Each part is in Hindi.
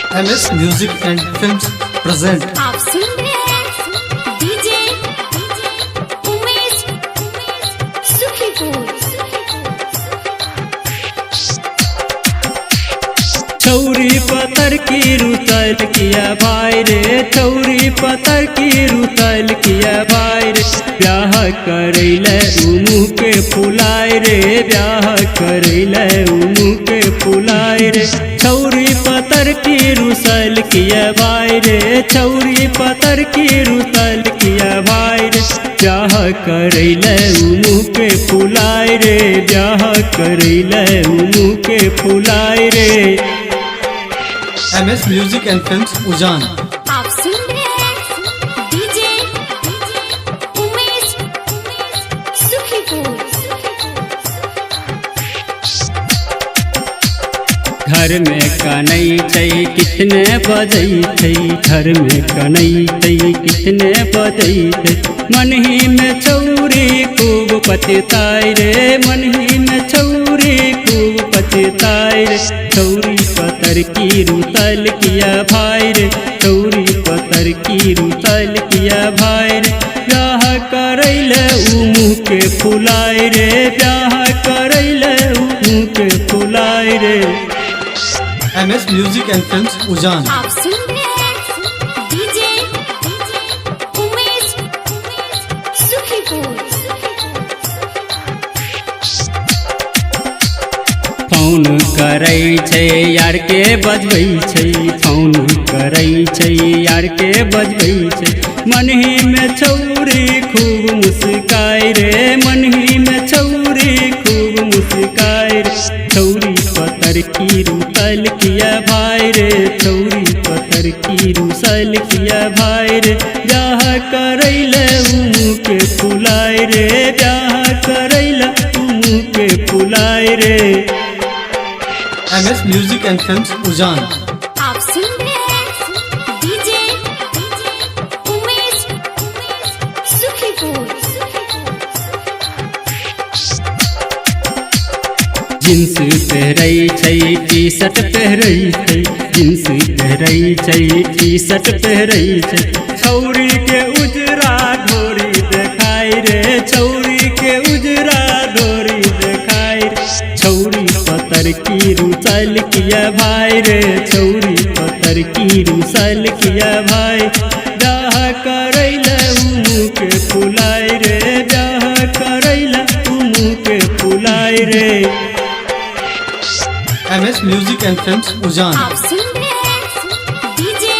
MS music and films present. आप सुन रहे हैं डीजे उमेश सुखीपुर। छौरी पतर की रुतल किया भाई रे, छौरी पतर की रुतल किया भाई रे। ब्याह करैले उमू के फुलाय रे, ब्याह करैले उमू के फुलाय रे। छौरी पतर की रुसल किया भाई रे, छौरी पतर की रुतल किया भाई रे। ब्याह करैले उमू के फुलाय रे, ब्याह करैले उमू के फुलाय रे। MS म्यूजिक एंड फिल्म्स उजान। आप सुन रहे हैं डीजे उमेश सुखीपुर। घर में कनई छै कितने बजै छै, घर में कनई छै कितने बजै छै। मनही में छौरी खूब पछताय रे, मनही में छौरी खूब पछताय रे। छौरी पतर की रुतल किया भाई रे, छौरी पतर की रुतल किया भाई रे। ब्याह करैले उमू के फुलाय रे, ब्याह करैले उमू के फुलाय रे। MS म्यूजिक एंड फिल्म्स उजान। आप सुन रहे हैं डीजे उमेश सुखीपुर। फोन करै छै यार के बजबै छै, फोन करै छै यार के बजबै छै। मनही में छौरी खूब मुस्काय रे, मनही में छौरी खूब मुस्काय रे। छौरी पतर की रुतल किया भाई रे, छौरी पतर की रुसल किया भाई रे। ब्याह करैले उमू के फुलाय रे, ब्याह करैले उमू के फुलाय रे। MS म्यूजिक एंड फिल्म्स उजान। आप सुन रहे हैं डीजे उमेश सुखीपुर। जींस पहरै छै टी शर्ट पहरै छै, जींस पहरै छै टी शर्ट पहरै छै। छौरी के उजरा ढोरी देखाय रे, छौरी के उजरा ढोरी देखाय रे। छौरी पतर की रुसल किया भाई रे, छौरी पतर की रुसल किया भाई। ब्याह करैले उमू के फुलाय रे, ब्याह करैले उमू के फुलाय रे। MS म्यूजिक एंड फिल्म्स उजान। आप सुन रहे हैं डीजे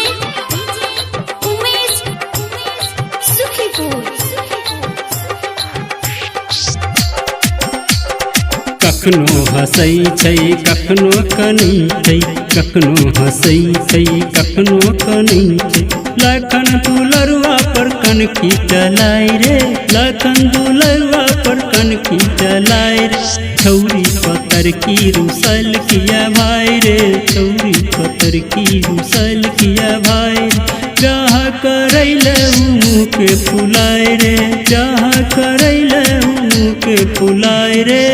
उमेश सुखीपुर। कखनो हंसै छै कखनो कनै छै, कखनो हंसै छै कखनो कनै छै। लखन दुलरुआ पर कनखी चलाय रे, लखन दुलरुआ पर कनखी चलाय रे। छौरी पतर की रुसल किया भाई रे, छौरी पतर की रुसल किया भाई। ब्याह करैले उमू के फुलाय रे, ब्याह करैले उमू के फुलाय रे।